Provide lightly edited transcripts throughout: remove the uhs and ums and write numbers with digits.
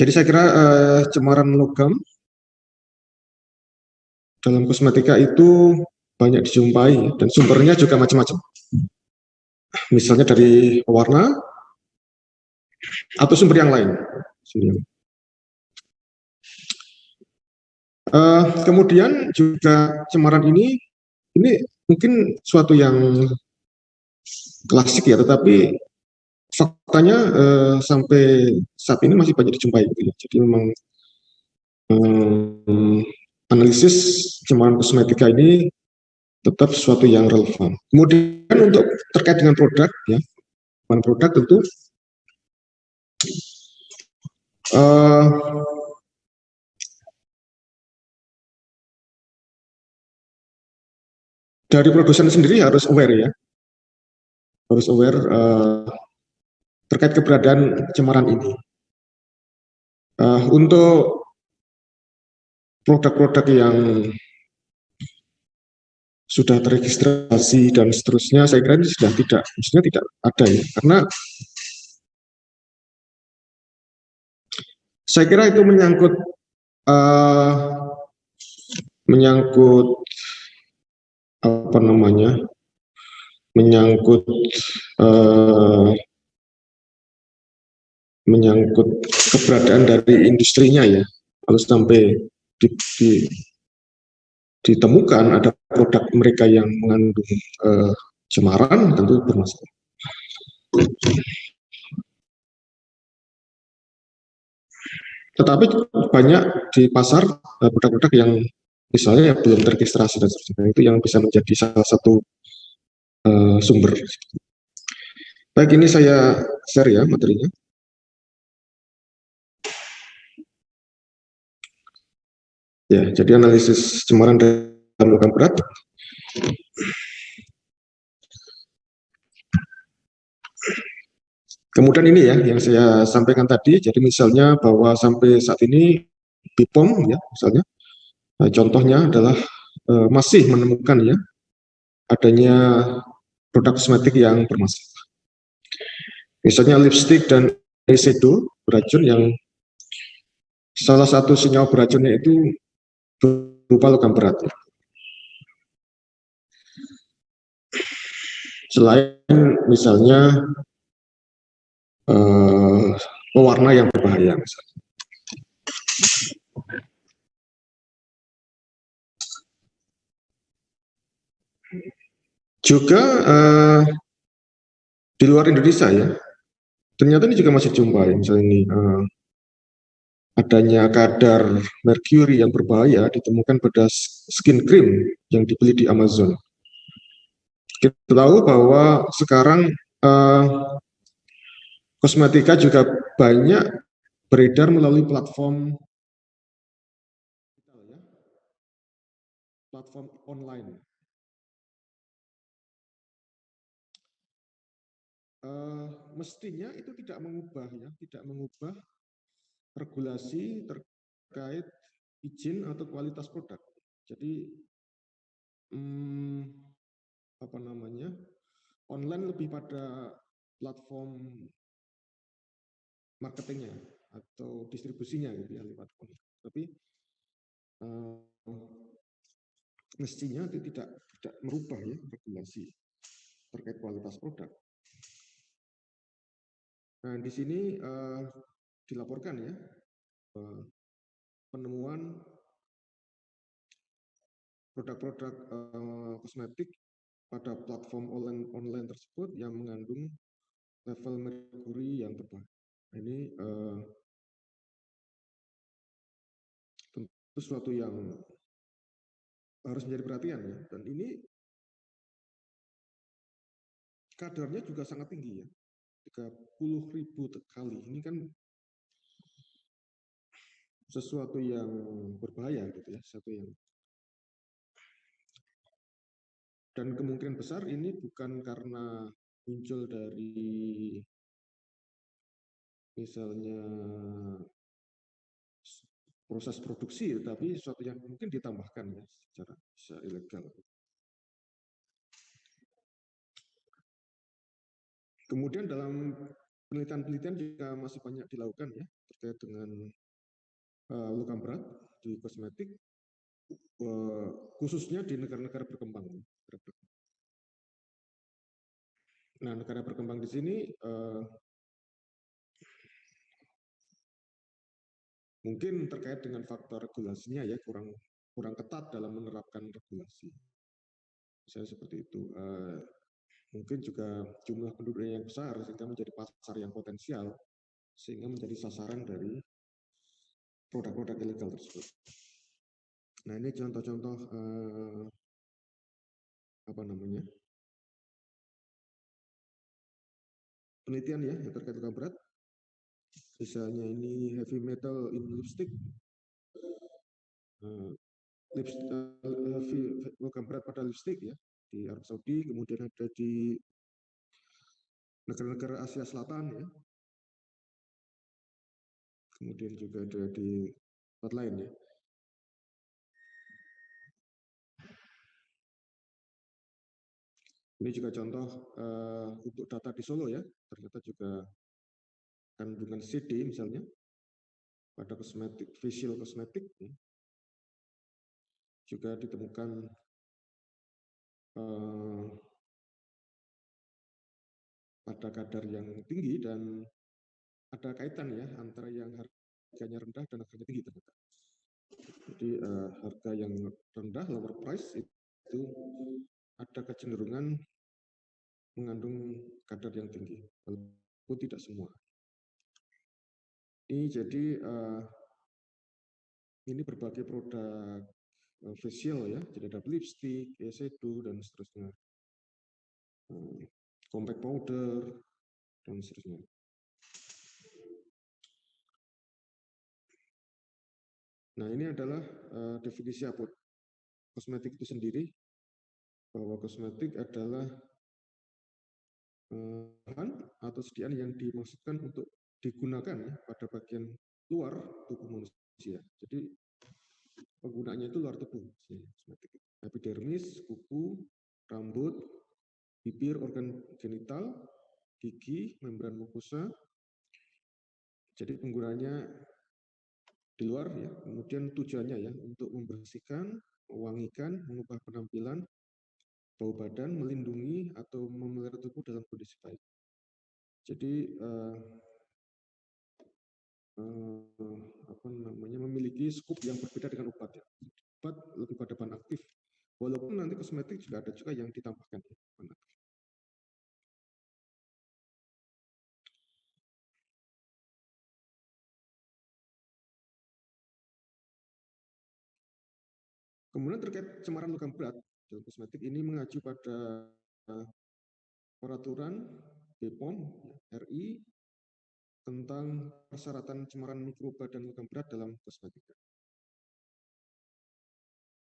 Jadi saya kira cemaran logam dalam kosmetika itu banyak dijumpai dan sumbernya juga macam-macam. Misalnya dari pewarna atau sumber yang lain. Kemudian juga cemaran ini mungkin suatu yang klasik ya, tetapi faktanya sampai saat ini masih banyak dijumpai gitu ya. Jadi memang analisis cemaran kosmetika ini tetap sesuatu yang relevan. Kemudian untuk terkait dengan produk ya, produk tentu dari produsen sendiri harus aware ya, harus aware terkait keberadaan cemaran ini. Untuk produk-produk yang sudah terregistrasi dan seterusnya, saya kira ini sudah tidak ada ya, karena saya kira itu menyangkut apa namanya, menyangkut keberadaan dari industrinya ya. Kalau sampai ditemukan ada produk mereka yang mengandung cemaran, tentu bermasalah. Tetapi banyak di pasar produk-produk yang misalnya belum terregistrasi dan sebagainya, itu yang bisa menjadi salah satu sumber. Baik, ini saya share ya materinya. Ya, jadi analisis cemaran dalam logam berat. Kemudian ini ya yang saya sampaikan tadi, jadi misalnya bahwa sampai saat ini BPOM ya misalnya, contohnya adalah masih menemukan ya adanya produk kosmetik yang bermasalah. Misalnya lipstick dan eyeshadow beracun yang salah satu senyawa beracunnya itu berupa logam berat. Selain misalnya pewarna yang berbahaya misalnya. Juga di luar Indonesia ya, ternyata ini juga masih jumpai misalnya ini adanya kadar merkuri yang berbahaya ditemukan pada skin cream yang dibeli di Amazon. Kita tahu bahwa sekarang kosmetika juga banyak beredar melalui platform online. Mestinya itu tidak mengubah regulasi terkait izin atau kualitas produk. Jadi apa namanya, online lebih pada platform marketingnya atau distribusinya gitu ya lewat online. Tapi mestinya itu tidak merubah ya regulasi terkait kualitas produk. Nah di sini dilaporkan ya penemuan produk-produk kosmetik pada platform online tersebut yang mengandung level merkuri yang berbahaya. Ini tentu sesuatu yang harus menjadi perhatian ya. Dan ini kadarnya juga sangat tinggi ya, 30.000 kali. Ini kan sesuatu yang berbahaya gitu ya, sesuatu yang, dan kemungkinan besar ini bukan karena muncul dari misalnya proses produksi, tapi sesuatu yang mungkin ditambahkan ya secara ilegal. Kemudian dalam penelitian-penelitian juga masih banyak dilakukan ya terkait dengan logam berat di kosmetik, khususnya di negara-negara berkembang. Nah, negara berkembang di sini mungkin terkait dengan faktor regulasinya ya kurang ketat dalam menerapkan regulasi. Misalnya seperti itu. Mungkin juga jumlah penduduknya yang besar sehingga menjadi pasar yang potensial sehingga menjadi sasaran dari produk-produk ilegal tersebut. Nah, ini contoh-contoh apa namanya penelitian ya yang terkait logam berat. Misalnya ini heavy metal in lipstick, heavy logam berat pada lipstick ya di Arab Saudi, kemudian ada di negara-negara Asia Selatan ya, kemudian juga ada di tempat lain ya. Ini juga contoh untuk data di Solo ya, ternyata juga kandungan CD misalnya pada kosmetik, facial kosmetik ya, juga ditemukan pada kadar yang tinggi dan ada kaitan ya antara yang harganya rendah dan harganya tinggi ternyata. Jadi harga yang rendah, lower price itu ada kecenderungan mengandung kadar yang tinggi, walaupun tidak semua. Ini jadi ini berbagai produk facial ya, jadi ada lipstick, eyeshadow dan seterusnya, compact powder dan seterusnya. Nah, ini adalah definisi apa kosmetik itu sendiri, bahwa kosmetik adalah bahan atau sediaan yang dimaksudkan untuk digunakan ya, pada bagian luar tubuh manusia. Jadi penggunaannya itu luar tubuh, kosmetik. Epidermis, kuku, rambut, bibir, organ genital, gigi, membran mukosa. Jadi penggunaannya di luar ya. Kemudian tujuannya ya untuk membersihkan, mewangikan, mengubah penampilan, bau badan, melindungi atau memelihara tubuh dalam kondisi baik. Jadi apa namanya memiliki skup yang berbeda dengan obat ya. Obat lebih pada bahan aktif. Walaupun nanti kosmetik juga ada juga yang ditambahkan ya, bahan aktif. Kemudian terkait cemaran logam berat dalam kosmetik ini mengacu pada peraturan BPOM ya, RI tentang persyaratan cemaran mikroba dan logam berat dalam kosmetika.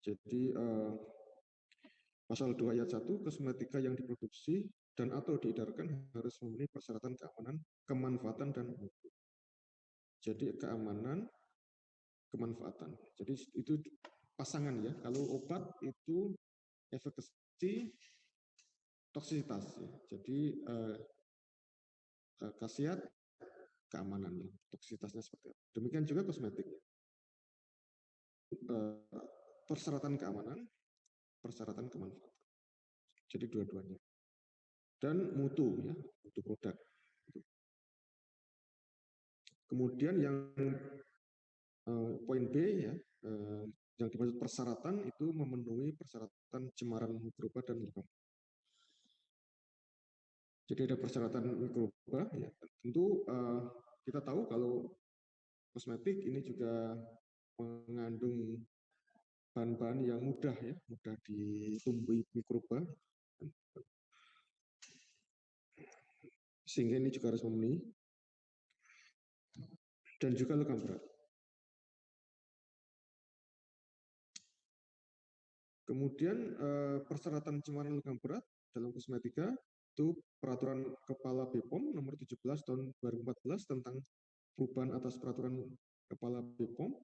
Jadi pasal 2 ayat 1 kosmetika yang diproduksi dan atau diedarkan harus memenuhi persyaratan keamanan, kemanfaatan dan mutu. Jadi keamanan, kemanfaatan. Jadi itu pasangan ya. Kalau obat itu efekasi, toksisitas ya. Jadi khasiat, keamanan ya. Toksisitasnya seperti apa. Demikian juga kosmetiknya. Persyaratan keamanan, persyaratan kemanfaatan. Jadi dua-duanya. Dan mutu ya, mutu produk. Kemudian yang poin B ya, yang dimaksud persyaratan itu memenuhi persyaratan cemaran mikroba dan logam. Jadi ada persyaratan mikroba ya. Tentu kita tahu kalau kosmetik ini juga mengandung bahan-bahan yang mudah ya, mudah ditumbuhi mikroba. Sehingga ini juga harus memenuhi dan juga logam berat. Kemudian persyaratan cemaran logam berat dalam kosmetika itu peraturan Kepala BPOM nomor 17 tahun 2014 tentang perubahan atas peraturan Kepala BPOM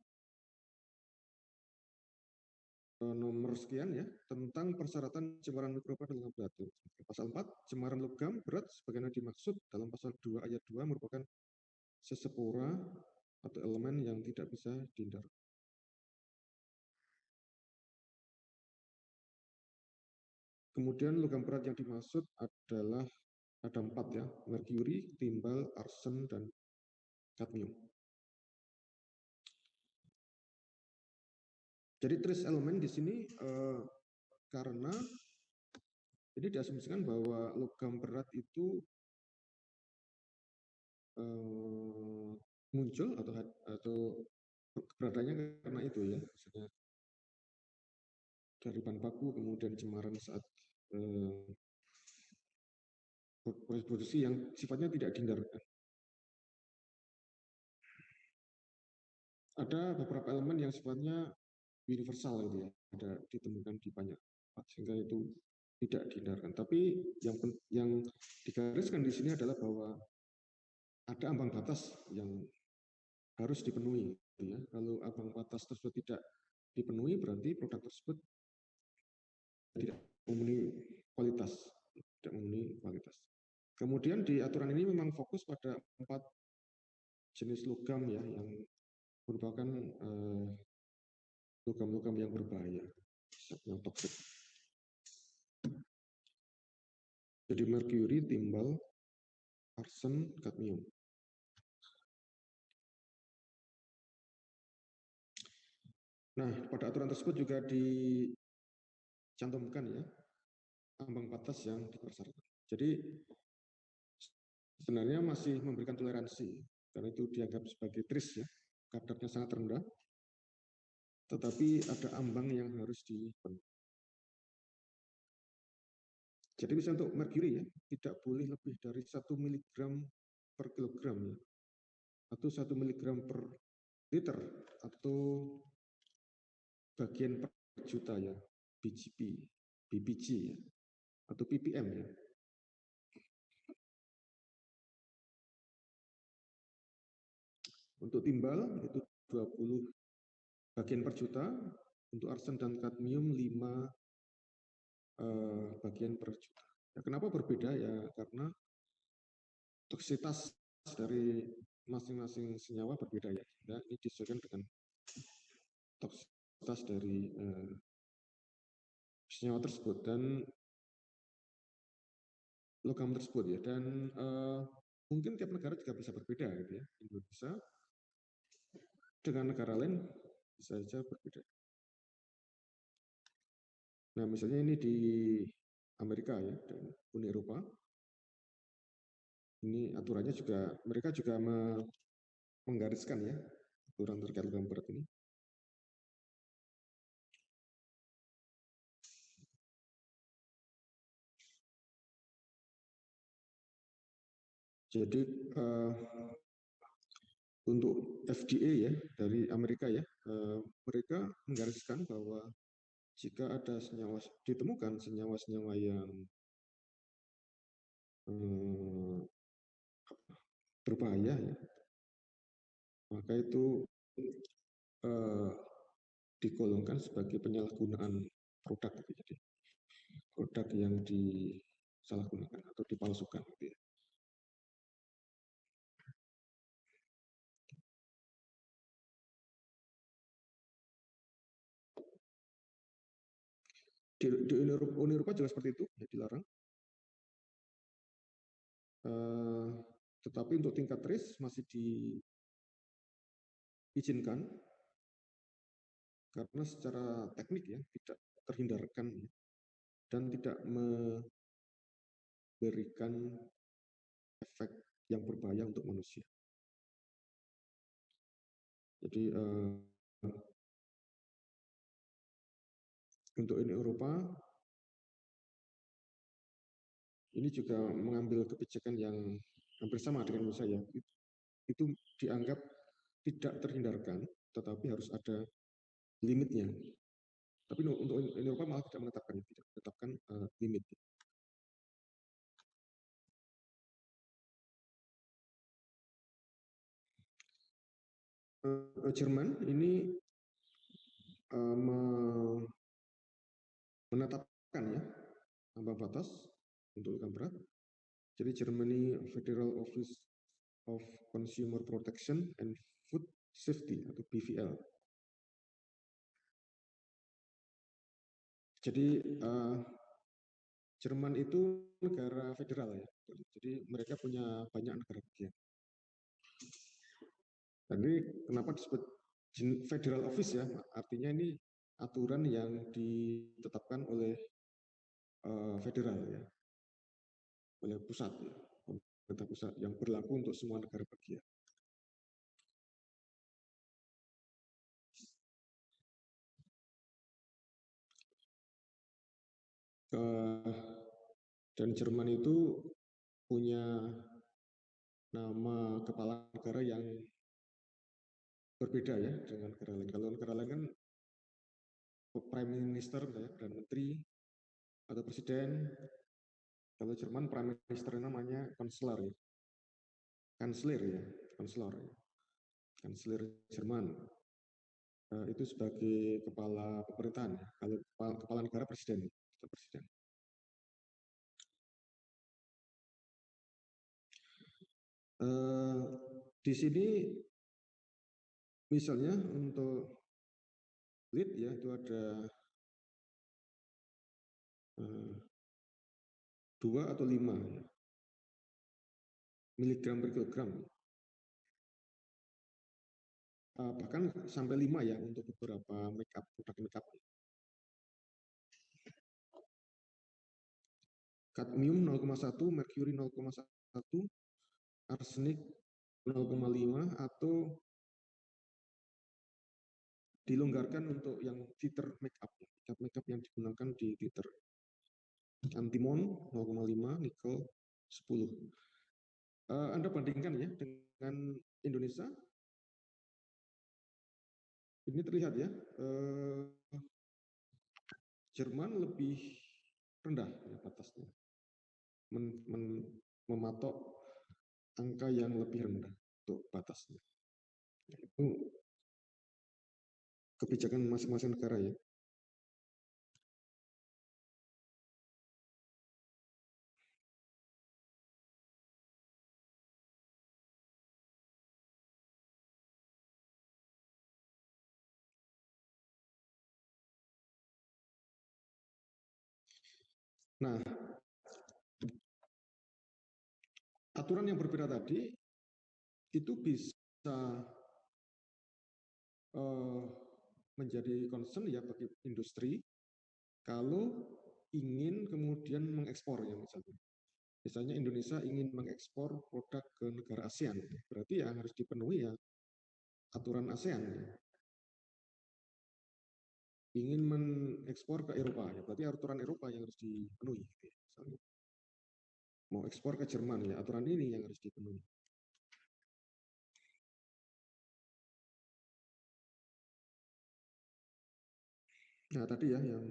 nomor sekian ya, tentang persyaratan cemaran mikroba dalam logam berat. Pasal 4, cemaran logam berat sebagaimana dimaksud dalam pasal 2 ayat 2 merupakan sesepura atau elemen yang tidak bisa dihindari. Kemudian logam berat yang dimaksud adalah ada 4 ya, merkuri, timbal, arsen, dan kadmium. Jadi trace elemen di sini karena ini diasumsikan bahwa logam berat itu muncul atau keberadaannya karena itu ya, maksudnya dari bahan baku kemudian cemaran saat produksi yang sifatnya tidak dihindarkan. Ada beberapa elemen yang sifatnya universal gitu ya, ada ditemukan di banyak tempat sehingga itu tidak dihindarkan. Tapi yang digariskan di sini adalah bahwa ada ambang batas yang harus dipenuhi. Gitu ya. Kalau ambang batas tersebut tidak dipenuhi, berarti produk tersebut tidak memenuhi kualitas, tidak memenuhi kualitas. Kemudian di aturan ini memang fokus pada 4 jenis logam ya, yang merupakan logam-logam yang berbahaya, yang toksik. Jadi merkuri, timbal, arsen, kadmium. Nah, pada aturan tersebut juga dicantumkan ya ambang batas yang dipersyaratkan. Jadi sebenarnya masih memberikan toleransi karena itu dianggap sebagai tris ya, kadarnya sangat rendah, tetapi ada ambang yang harus dipenuhi. Jadi bisa untuk merkuri ya, tidak boleh lebih dari 1 mg per kilogram ya, atau 1 mg per liter, atau bagian per juta ya, BGP, BPG ya, atau ppm ya. Untuk timbal itu 20 bagian per juta, untuk arsen dan kadmium 5 bagian per juta. Ya, kenapa berbeda ya? Karena toksitas dari masing-masing senyawa berbeda ya. Ya ini disesuaikan dengan toksitas dari senyawa tersebut dan logam tersebut ya. Dan mungkin tiap negara juga bisa berbeda gitu ya. Indonesia dengan negara lain bisa saja berbeda. Nah, misalnya ini di Amerika ya dan Uni Eropa. Ini aturannya juga mereka juga menggariskan ya aturan terkait logam berat ini. Jadi untuk FDA ya dari Amerika ya, mereka menggariskan bahwa jika ada senyawa ditemukan senyawa-senyawa yang berbahaya ya, maka itu digolongkan sebagai penyalahgunaan produk. Jadi produk yang disalahgunakan atau dipalsukan. Gitu ya. Di Uni Eropa juga seperti itu, ya, dilarang. Tetapi untuk tingkat trace masih diizinkan karena secara teknik ya tidak terhindarkan ya, dan tidak memberikan efek yang berbahaya untuk manusia. Jadi untuk Uni Eropa ini juga mengambil kebijakan yang hampir sama dengan Indonesia ya. Itu dianggap tidak terhindarkan, tetapi harus ada limitnya. Tapi untuk Uni Eropa malah tidak menetapkan limit. Jerman ini menetapkan ya ambang batas untuk logam berat. Jadi Germany Federal Office of Consumer Protection and Food Safety atau BVL. Jadi Jerman itu negara federal ya. Jadi mereka punya banyak negara bagian. Jadi kenapa disebut federal office ya? Artinya ini aturan yang ditetapkan oleh federal ya, oleh pusat ya, pemerintah pusat yang berlaku untuk semua negara bagian. Uh, dan Jerman itu punya nama kepala negara yang berbeda ya dengan negara lain. Kalau negara lain kan prime minister ya, dan menteri atau presiden. Kalau Jerman prime minister namanya kansler ya, kansler ya, kansler ya, kansler Jerman. Itu sebagai kepala pemerintahan. Kalau kepala negara presiden, presiden. Di sini misalnya untuk lead ya itu ada 2 atau 5 ya, miligram per kilogram. Bahkan sampai 5 ya untuk beberapa produk make up. Kadmium 0,1, merkuri 0,1, arsenik 0,5 atau dilonggarkan untuk yang titer make up yang digunakan di titer. Antimon 0,5, nikel 10. Anda bandingkan ya dengan Indonesia, ini terlihat ya, Jerman lebih rendah ya batasnya, mematok angka yang lebih rendah untuk batasnya. Itu kebijakan masing-masing negara ya. Nah, aturan yang berbeda tadi itu bisa uh, menjadi concern ya bagi industri kalau ingin kemudian mengekspor ya misalnya. Misalnya Indonesia ingin mengekspor produk ke negara ASEAN, berarti ya harus dipenuhi ya aturan ASEAN. Ya. Ingin mengekspor ke Eropa, ya berarti aturan Eropa yang harus dipenuhi. Gitu ya, misalnya. Mau ekspor ke Jerman, ya aturan ini yang harus dipenuhi. Nah tadi ya yang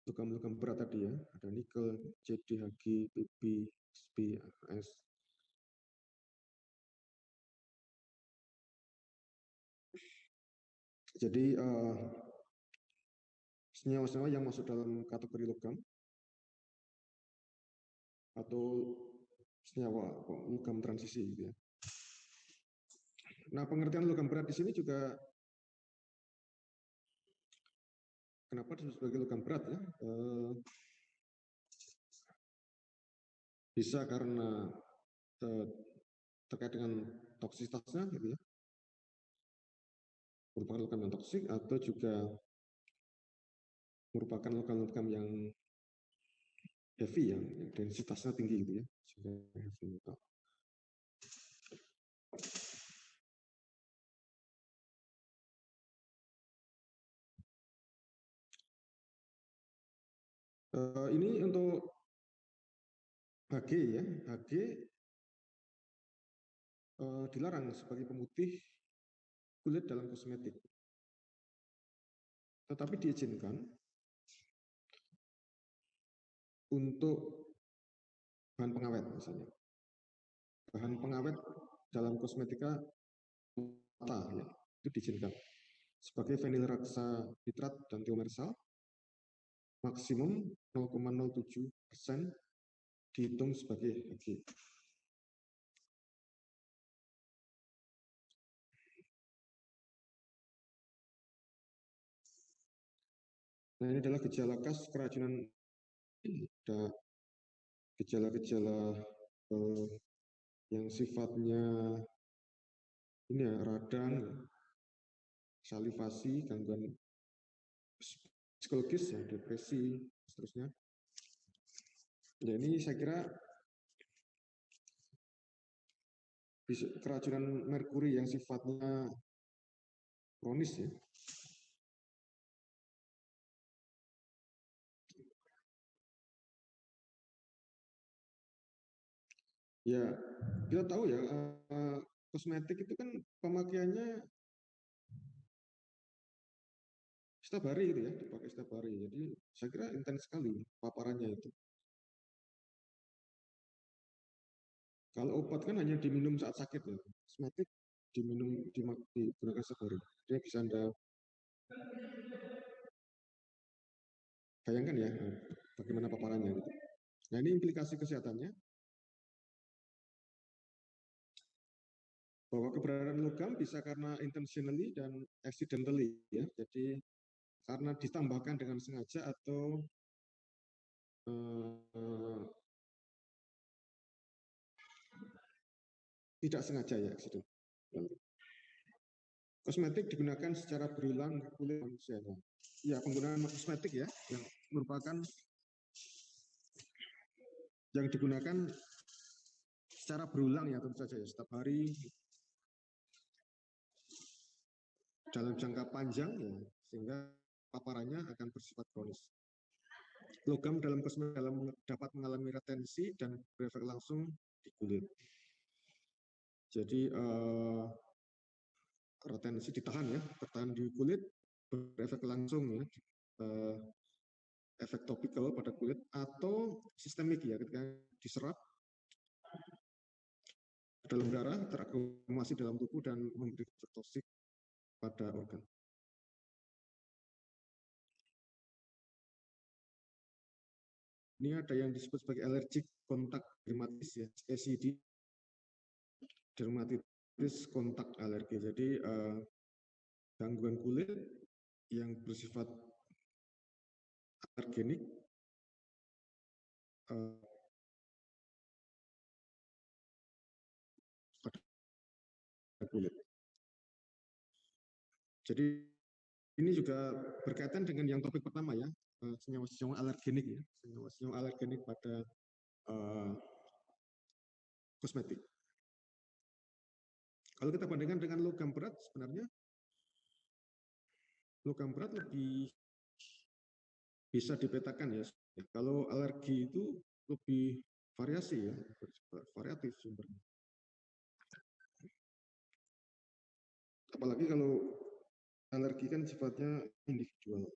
logam-logam berat tadi ya, ada nikel, CDHG, PP, SP, AS. Jadi senyawa-senyawa yang masuk dalam kategori logam atau senyawa logam transisi gitu ya. Nah, pengertian logam berat di sini juga kenapa disebut sebagai logam berat ya? Bisa karena eh, terkait dengan toksisitasnya gitu ya, merupakan logam yang toksik atau juga merupakan logam-logam yang heavy yang densitasnya tinggi gitu ya, sehingga heavy metal. Ini untuk Hg ya, Hg dilarang sebagai pemutih kulit dalam kosmetik, tetapi diizinkan untuk bahan pengawet misalnya. Bahan pengawet dalam kosmetika mata ya, itu diizinkan sebagai vinil raksa nitrat dan tiomersal maksimum 0,07% dihitung sebagai Hg. Nah, ini adalah gejala khas keracunan. Ada gejala-gejala yang sifatnya ini ya, radang, salivasi, gangguan psikologis, ya, depresi, seterusnya. Ya, ini saya kira keracunan merkuri yang sifatnya kronis ya. Ya, kita tahu ya, kosmetik itu kan pemakaiannya setiap hari gitu ya, dipakai setiap hari. Jadi saya kira intens sekali paparannya itu. Kalau obat kan hanya diminum saat sakit ya, kosmetik diminum digunakan setiap hari. Jadi bisa Anda bayangkan ya bagaimana paparannya gitu. Nah, ini implikasi kesehatannya bahwa keberadaan logam bisa karena intentionally dan accidentally ya. Jadi karena ditambahkan dengan sengaja atau eh, tidak sengaja ya accident. Kosmetik digunakan secara berulang ke kulit manusia. Ya, penggunaan kosmetik ya yang merupakan yang digunakan secara berulang ya tentu saja ya setiap hari dalam jangka panjang ya sehingga paparannya akan bersifat kronis. Logam dalam kosmetik dapat mengalami retensi dan berefek langsung di kulit. Jadi retensi ditahan ya, bertahan di kulit, berefek langsung ya, efek topikal pada kulit atau sistemik ya ketika diserap dalam darah terakumulasi dalam tubuh dan memberi efek toksik pada organ. Ini ada yang disebut sebagai allergic kontak dermatitis ya, ACD, dermatitis kontak alergi. Jadi gangguan kulit yang bersifat alergenik pada kulit. Jadi ini juga berkaitan dengan yang topik pertama ya, senyawa-senyawa alergenik ya, senyawa-senyawa alergenik pada uh, kosmetik. Kalau kita bandingkan dengan logam berat, sebenarnya logam berat lebih bisa dipetakan ya. Kalau alergi itu lebih variasi ya, variatif sumbernya. Apalagi kalau alergi kan sifatnya individual.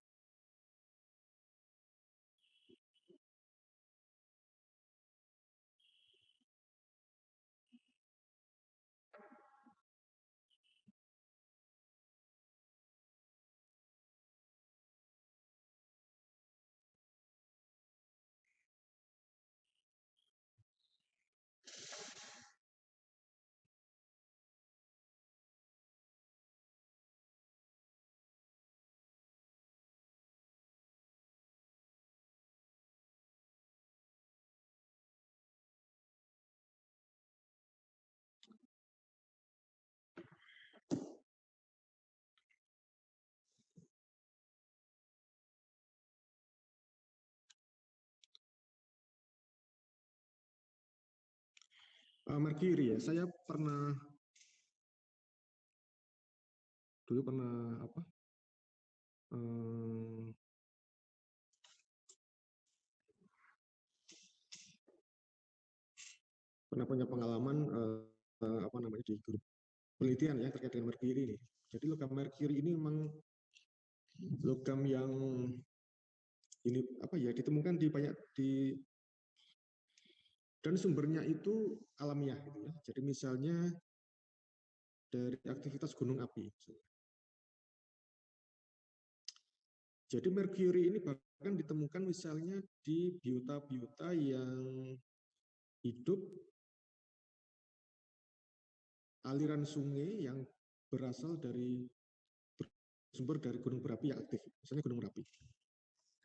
Merkuri ya, saya dulu pernah apa? Um, pernah punya pengalaman apa namanya di grup penelitian ya terkait dengan merkuri ini. Jadi logam merkuri ini memang logam yang ini apa ya ditemukan di banyak di dan sumbernya itu alamiah gitu ya. Jadi misalnya dari aktivitas gunung api. Jadi merkuri ini bahkan ditemukan misalnya di biota-biota yang hidup aliran sungai yang berasal dari sumber dari gunung berapi yang aktif, misalnya gunung Merapi.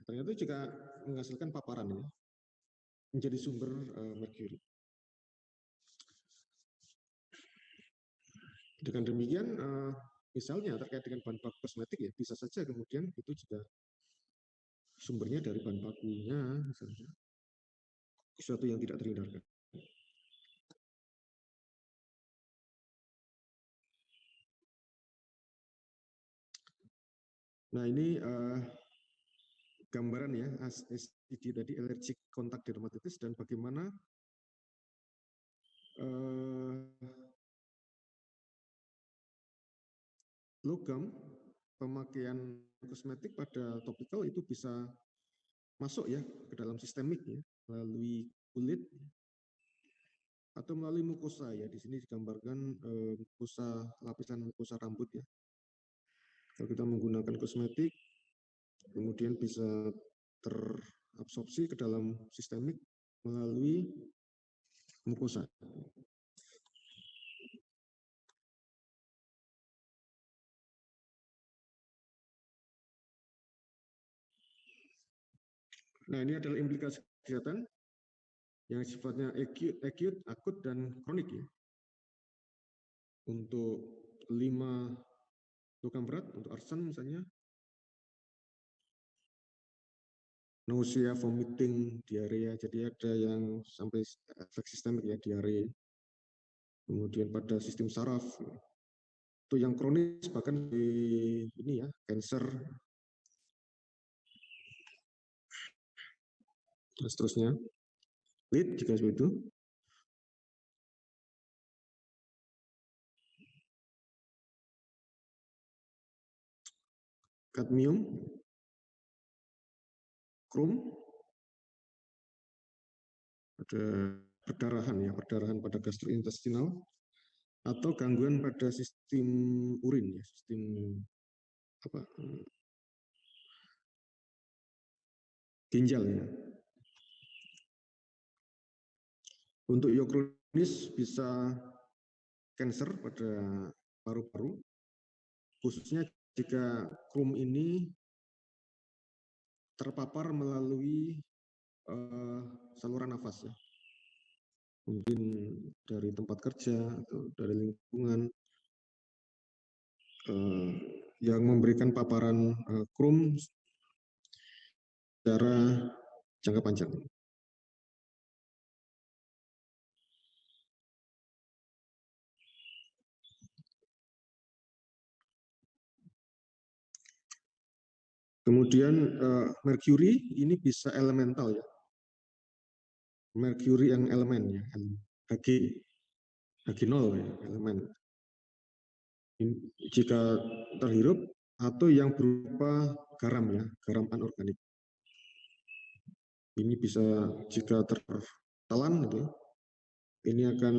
Ternyata itu juga menghasilkan paparan ya, menjadi sumber merkuri. Dengan demikian, misalnya terkait dengan bahan baku kosmetik ya, bisa saja kemudian itu juga sumbernya dari bahan bakunya, misalnya sesuatu yang tidak terhindarkan. Nah ini gambaran ya SCD tadi, allergic contact dermatitis, dan bagaimana logam pemakaian kosmetik pada topikal itu bisa masuk ya ke dalam sistemik ya, melalui kulit atau melalui mukosa ya. Di sini digambarkan mukosa, lapisan mukosa rambut ya. Kalau kita menggunakan kosmetik, kemudian bisa terabsorpsi ke dalam sistemik melalui mukosa. Nah, ini adalah implikasi kesehatan yang sifatnya acute, akut, dan kronik ya. Untuk 5 logam berat, untuk arsen misalnya, nausea, vomiting, diarea, jadi ada yang sampai efek sistemik ya, diare. Kemudian pada sistem saraf, itu yang kronis bahkan di ini ya, cancer, dan seterusnya. Lead juga seperti itu. Kadmium, krom, ada perdarahan ya, perdarahan pada gastrointestinal, atau gangguan pada sistem urin ya, sistem apa, ginjal ya. Untuk yang kronis bisa kanker pada paru-paru, khususnya jika krom ini terpapar melalui saluran nafas ya. Mungkin dari tempat kerja atau dari lingkungan yang memberikan paparan krom secara jangka panjang. Kemudian merkuri ini bisa elemental ya. Merkuri yang elemen ya, Hg0 ya, elemen. Jika terhirup atau yang berupa garam ya, garam anorganik. Ini bisa jika tertelan gitu, ini akan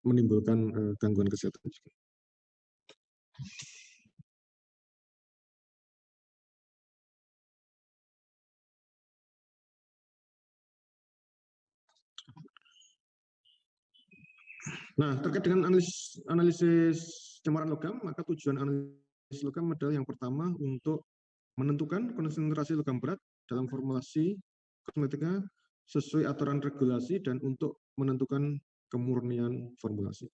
menimbulkan gangguan kesehatan juga. Nah, terkait dengan analisis cemaran logam, maka tujuan analisis logam adalah yang pertama untuk menentukan konsentrasi logam berat dalam formulasi kosmetika sesuai aturan regulasi dan untuk menentukan kemurnian formulasi.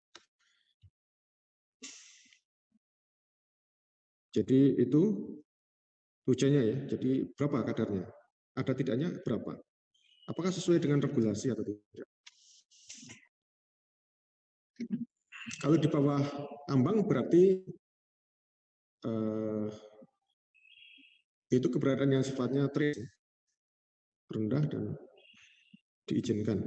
Jadi itu tujuannya ya. Jadi berapa kadarnya? Ada tidaknya berapa? Apakah sesuai dengan regulasi atau tidak? Kalau di bawah ambang berarti itu keberadaan yang sifatnya trace, rendah dan diizinkan.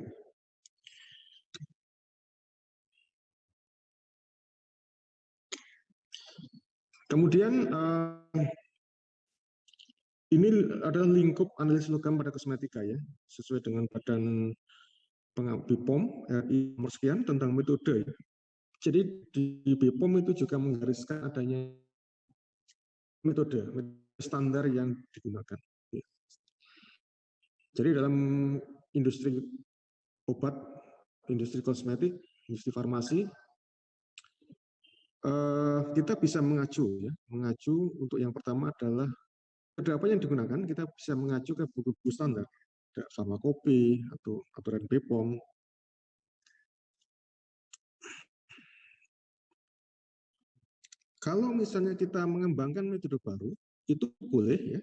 Kemudian ini adalah lingkup analisis logam pada kosmetika ya, sesuai dengan badan BPOM RI nomor sekian tentang metode. Jadi di BPOM itu juga menggariskan adanya metode standar yang digunakan. Jadi dalam industri obat, industri kosmetik, industri farmasi, kita bisa mengacu untuk yang pertama adalah metode apa yang digunakan, kita bisa mengacu ke buku-buku standar, farmakope atau aturan BPOM. Kalau misalnya kita mengembangkan metode baru, itu boleh ya,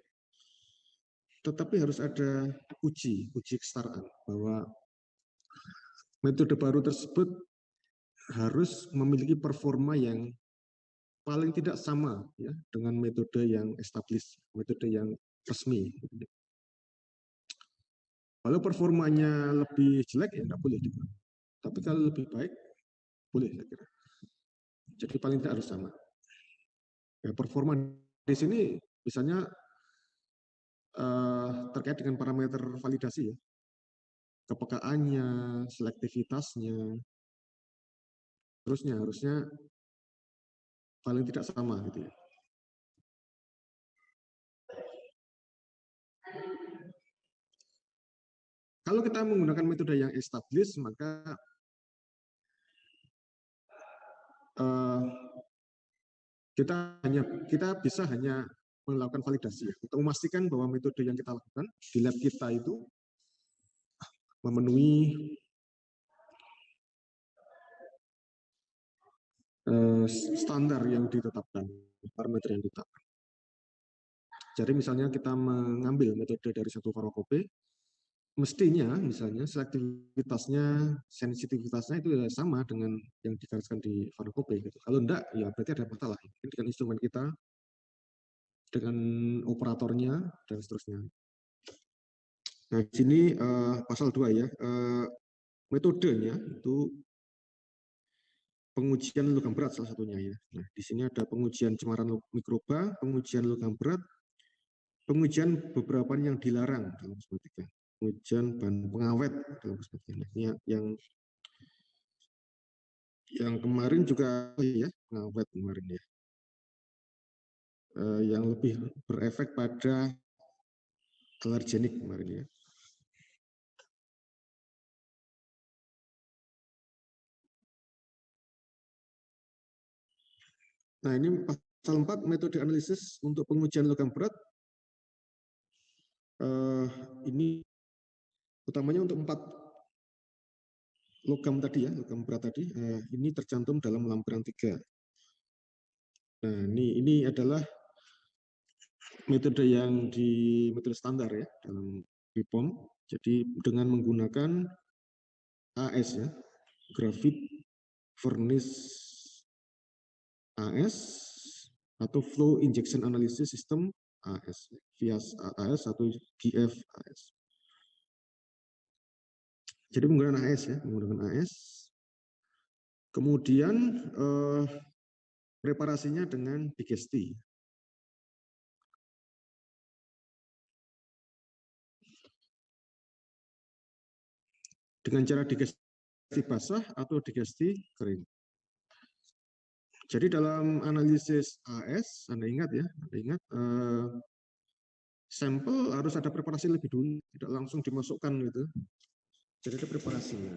tetapi harus ada uji kesetaraan bahwa metode baru tersebut harus memiliki performa yang paling tidak sama ya dengan metode yang established, metode yang resmi. Kalau performanya lebih jelek ya tidak boleh juga. Tapi kalau lebih baik boleh saya kira. Jadi paling tidak harus sama. Ya, performa di sini misalnya terkait dengan parameter validasi ya, kepekaannya, selektivitasnya, terusnya harusnya paling tidak sama gitu ya. Kalau kita menggunakan metode yang established, maka kita bisa hanya melakukan validasi ya, untuk memastikan bahwa metode yang kita lakukan di lab kita itu memenuhi standar yang ditetapkan, parameter yang ditetapkan. Jadi misalnya kita mengambil metode dari satu farmakope, mestinya misalnya selektivitasnya, sensitivitasnya itu sama dengan yang digariskan di farmakope gitu. Kalau enggak, ya berarti ada masalah. Ini dengan instrumen kita, dengan operatornya, dan seterusnya. Nah, di sini pasal 2 ya, metodenya itu pengujian logam berat salah satunya ya. Nah, di sini ada pengujian cemaran mikroba, pengujian logam berat, pengujian beberapa yang dilarang dalam kosmetika, pengujian bahan pengawet dalam kosmetika. Nah, ini yang kemarin juga ya, pengawet kemarin ya, yang lebih berefek pada alergenik kemarin ya. Nah, ini pasal 4 metode analisis untuk pengujian logam berat. Ini utamanya untuk 4 logam tadi ya, logam berat tadi, ini tercantum dalam lampiran 3. Nah, ini adalah metode yang metode standar ya dalam BPOM. Jadi dengan menggunakan AS ya, Graphite Furnace AS atau Flow Injection Analysis System AS, via AS atau GF AS. Jadi menggunakan AS ya, menggunakan AS. Kemudian preparasinya dengan digesti. Dengan cara digesti basah atau digesti kering. Jadi dalam analisis AS, Anda ingat ya, sampel harus ada preparasi lebih dulu, tidak langsung dimasukkan gitu. Jadi ada preparasinya.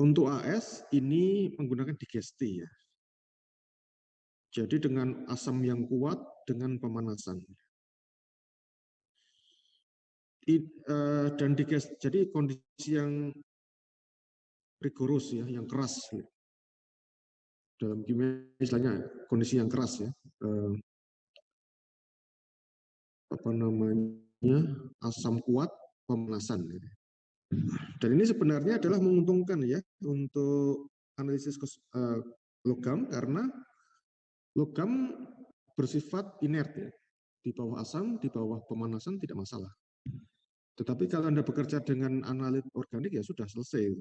Untuk AS ini menggunakan digesti ya. Jadi dengan asam yang kuat dengan pemanasan. Dan digesti, jadi kondisi yang rigorous ya, yang keras. Ya. Dalam kimia istilahnya kondisi yang keras ya. Apa namanya, asam kuat pemanasan. Ya. Dan ini sebenarnya adalah menguntungkan ya untuk analisis logam karena logam bersifat inert ya. Di bawah asam, di bawah pemanasan tidak masalah. Tetapi kalau Anda bekerja dengan analit organik ya sudah selesai.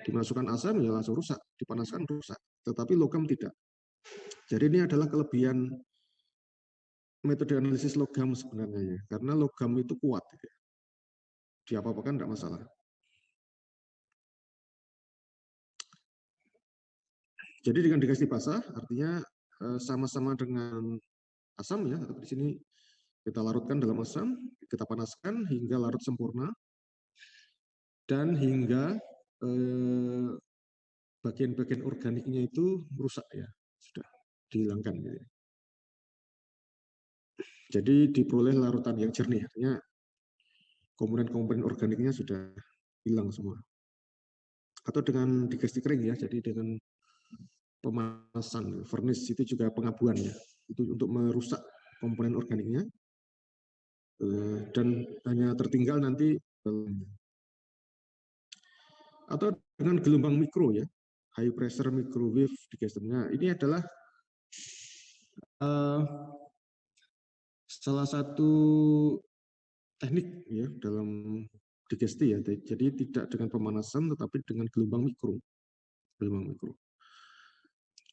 Dimasukkan asam ya langsung rusak, dipanaskan rusak. Tetapi logam tidak. Jadi ini adalah kelebihan metode analisis logam sebenarnya ya. Karena logam itu kuat. Ya. Diapa-apakan tidak masalah. Jadi dengan digesti basah artinya sama-sama dengan asam ya, tapi di sini kita larutkan dalam asam, kita panaskan hingga larut sempurna dan hingga bagian-bagian organiknya itu rusak ya, sudah dihilangkan gitu ya. Jadi diperoleh larutan yang jernih, artinya komponen-komponen organiknya sudah hilang semua. Atau dengan digesti kering ya, jadi dengan pemanasan, furnace itu juga pengabuan ya, itu untuk merusak komponen organiknya dan hanya tertinggal nanti atau dengan gelombang mikro ya, high pressure microwave digestionnya. Ini adalah salah satu teknik ya dalam digesti ya. Jadi tidak dengan pemanasan tetapi dengan gelombang mikro. Gelombang mikro.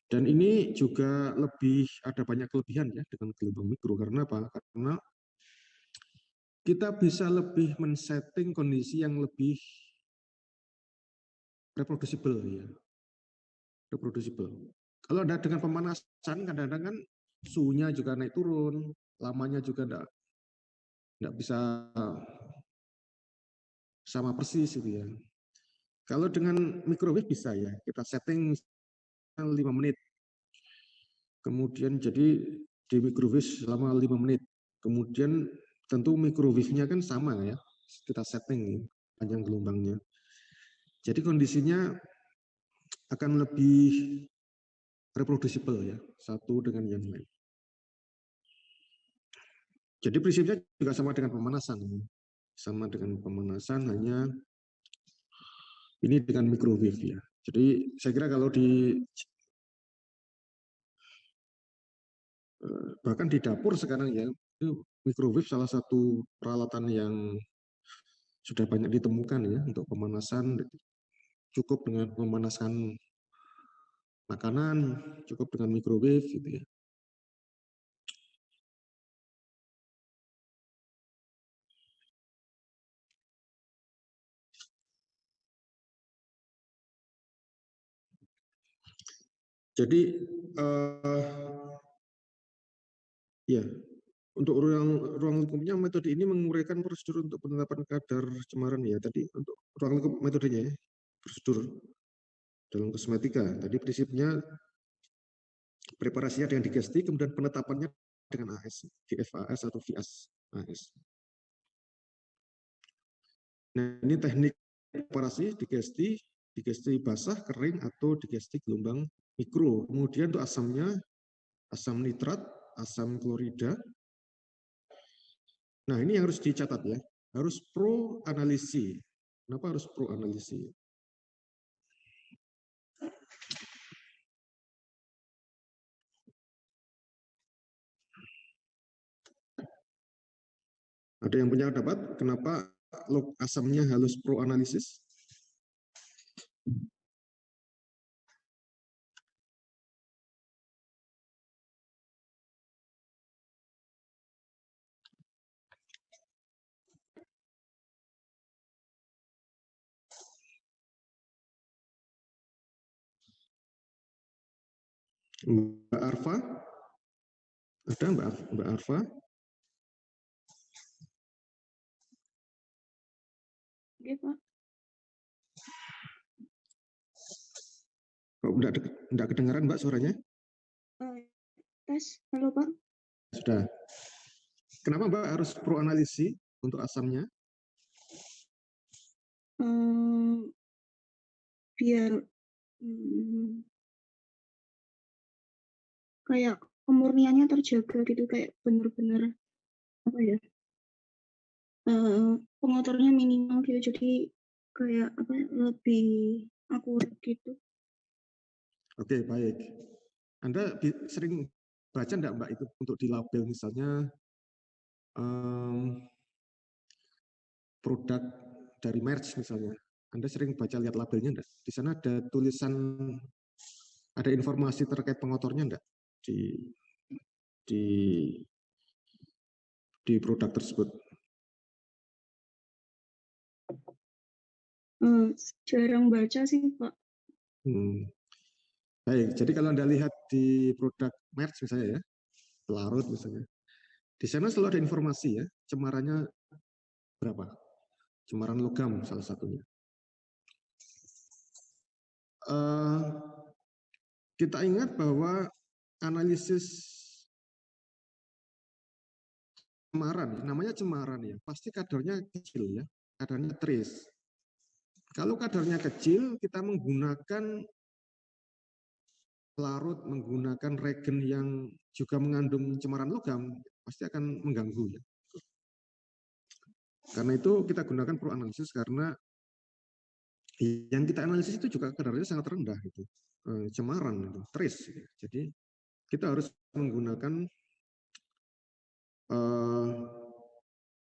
Dan ini juga lebih ada banyak kelebihan ya dengan gelombang mikro. Karena apa? Karena kita bisa lebih men-setting kondisi yang lebih reproducible ya. Reproducible. Kalau ada dengan pemanasan kadang-kadang kan suhunya juga naik turun, lamanya juga enggak bisa sama persis gitu ya. Kalau dengan microwave bisa ya, kita setting 5 menit. Kemudian jadi di microwave selama 5 menit. Kemudian tentu microwave-nya kan sama ya, kita setting panjang gelombangnya. Jadi kondisinya akan lebih reproducible ya, satu dengan yang lain. Jadi prinsipnya juga sama dengan pemanasan. Sama dengan pemanasan, hanya ini dengan microwave ya. Jadi saya kira kalau bahkan di dapur sekarang ya, itu microwave salah satu peralatan yang sudah banyak ditemukan ya untuk pemanasan. Cukup dengan memanaskan makanan, cukup dengan microwave gitu ya. Jadi ya, untuk ruang lingkupnya metode ini menguraikan prosedur untuk penetapan kadar cemaran ya. Tadi untuk ruang lingkup metodenya ya, prosedur dalam kosmetika. Tadi prinsipnya preparasinya dengan digesti, kemudian penetapannya dengan AS, VFAS atau VAS AS. Nah, ini teknik preparasi digesti, digesti basah, kering, atau digesti gelombang mikro. Kemudian untuk asamnya, asam nitrat, asam klorida. Nah, ini yang harus dicatat ya, harus pro analisi. Kenapa harus pro analisi? Ada yang punya pendapat kenapa log asamnya harus pro analisis? Mbak Arfa? Ada Mbak Arfa? Oke, Pak. Kok enggak kedengaran Mbak suaranya? Tes, halo Pak. Sudah. Kenapa Mbak harus pro analisi untuk asamnya? Biar kayak kemurniannya terjaga gitu, kayak bener-bener apa ya, pengotornya minimal gitu, jadi kayak apa lebih akurat gitu. Oke, baik. Anda sering baca enggak Mbak itu untuk di label misalnya produk dari merch misalnya. Anda sering baca lihat labelnya enggak? Di sana ada tulisan, ada informasi terkait pengotornya enggak di di produk tersebut? Jarang baca sih Pak. Baik, jadi kalau Anda lihat di produk merch misalnya ya, pelarut misalnya, di sana selalu ada informasi ya, cemarannya berapa, cemaran logam salah satunya. Kita ingat bahwa analisis cemaran, namanya cemaran ya, pasti kadarnya kecil ya, kadarnya trace. Kalau kadarnya kecil, kita menggunakan pelarut, menggunakan regen yang juga mengandung cemaran logam, pasti akan mengganggu ya. Karena itu kita gunakan pro analisis karena yang kita analisis itu juga kadarnya sangat rendah gitu, cemaran itu, trace. Gitu. Jadi kita harus menggunakan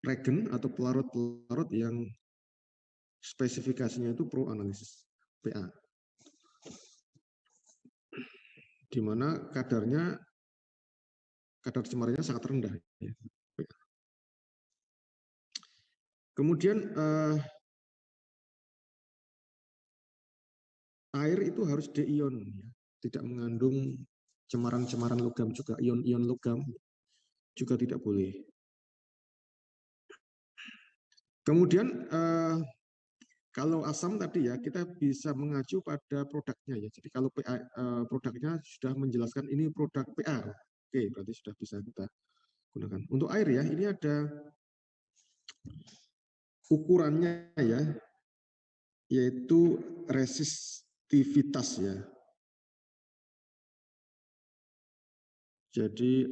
regen atau pelarut-pelarut yang spesifikasinya itu pro analisis PA, di mana kadar cemarannya sangat rendah. Ya. Kemudian air itu harus deion, ya. Tidak mengandung cemaran-cemaran logam juga, ion-ion logam juga tidak boleh. Kemudian kalau asam tadi ya, kita bisa mengacu pada produknya ya. Jadi kalau PA, produknya sudah menjelaskan ini produk PA, oke, berarti sudah bisa kita gunakan. Untuk air ya, ini ada ukurannya ya, yaitu resistivitas ya. Jadi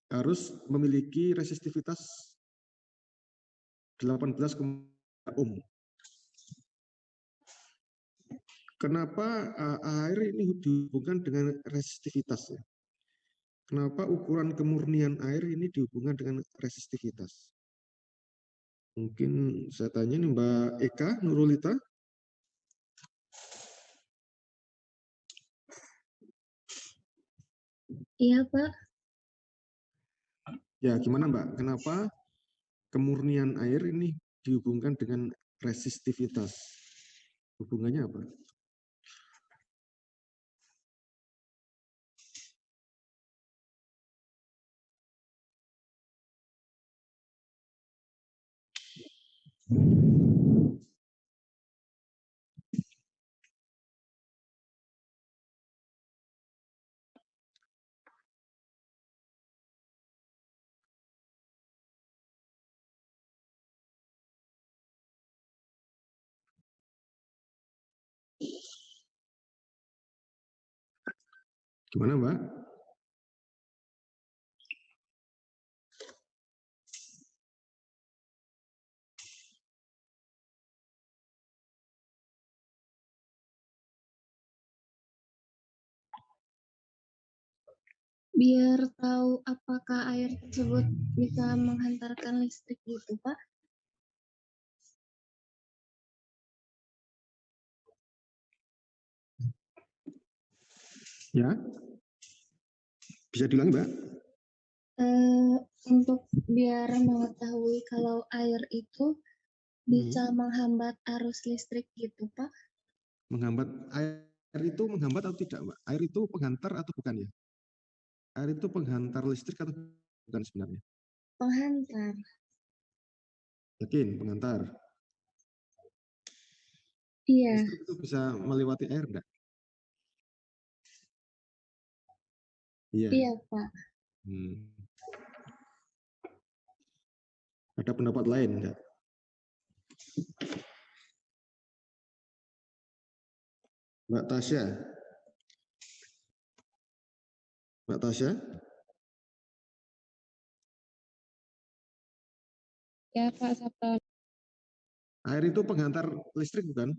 harus memiliki resistivitas 18 ohm. Kenapa air ini dihubungkan dengan resistivitas ya? Kenapa ukuran kemurnian air ini dihubungkan dengan resistivitas? Mungkin saya tanya nih Mbak Eka Nurulita. Iya, Pak. Ya, gimana Mbak? Kenapa kemurnian air ini dihubungkan dengan resistivitas? Hubungannya apa? Gimana Mbak? Biar tahu apakah air tersebut bisa menghantarkan listrik gitu, Pak. Ya, bisa diulangi Mbak? Untuk biar mengetahui kalau air itu bisa menghambat arus listrik gitu, Pak. Menghambat air itu menghambat atau tidak Mbak? Air itu penghantar atau bukan ya? Air itu penghantar listrik atau bukan sebenarnya? Penghantar. Yakin penghantar? Iya. Listrik itu bisa melewati air enggak? Iya. Iya, Pak. Ada pendapat lain enggak? Mbak Tasya? Mbak Tasya? Ya, Pak Sabta. Air itu penghantar listrik bukan?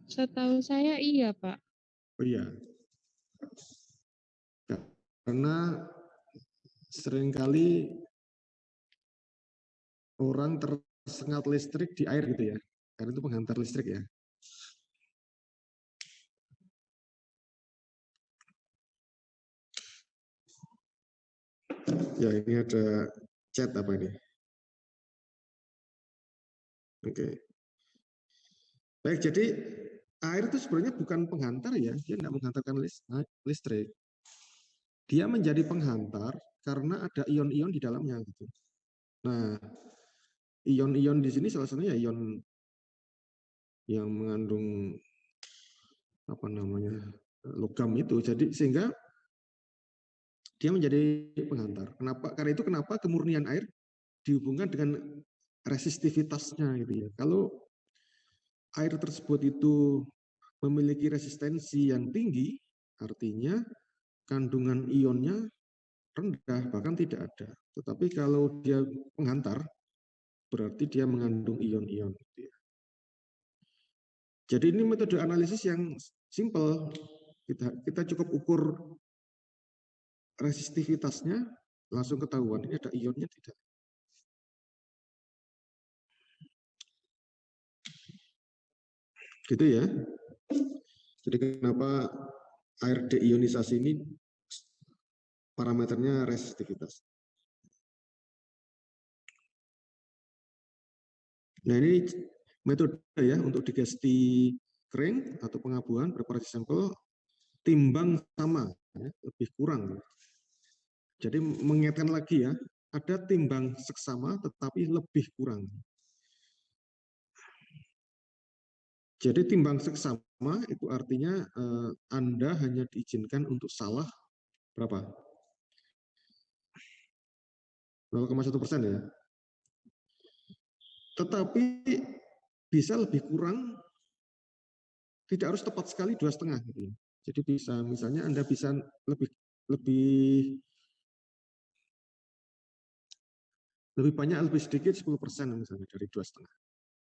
Setahu saya iya, Pak. Oh iya. Karena seringkali orang tersengat listrik di air gitu ya. Air itu penghantar listrik ya. Ya ini ada chat apa ini? Oke. Baik, jadi air itu sebenarnya bukan penghantar ya, dia tidak menghantarkan listrik. Dia menjadi penghantar karena ada ion-ion di dalamnya gitu. Nah, ion-ion di sini salah satunya ion yang mengandung apa namanya logam itu. Jadi sehingga dia menjadi penghantar. Kenapa? Karena itu kenapa kemurnian air dihubungkan dengan resistivitasnya gitu ya. Kalau air tersebut itu memiliki resistensi yang tinggi, artinya kandungan ionnya rendah, bahkan tidak ada. Tetapi kalau dia penghantar, berarti dia mengandung ion-ion. Jadi ini metode analisis yang simple. Kita cukup ukur resistivitasnya, langsung ketahuan ini ada ionnya tidak. Gitu ya. Jadi kenapa air deionisasi ini parameternya resistivitas. Nah ini metode ya untuk digesti kering atau pengabuan preparasi sampel timbang sama ya, lebih kurang. Jadi mengingatkan lagi ya, ada timbang seksama tetapi lebih kurang. Jadi timbang seksama itu artinya Anda hanya diizinkan untuk salah berapa? 0,1% ya. Tetapi bisa lebih kurang, tidak harus tepat sekali 2,5 gitu. Jadi bisa misalnya Anda bisa lebih banyak lebih sedikit 10% misalnya dari 2,5.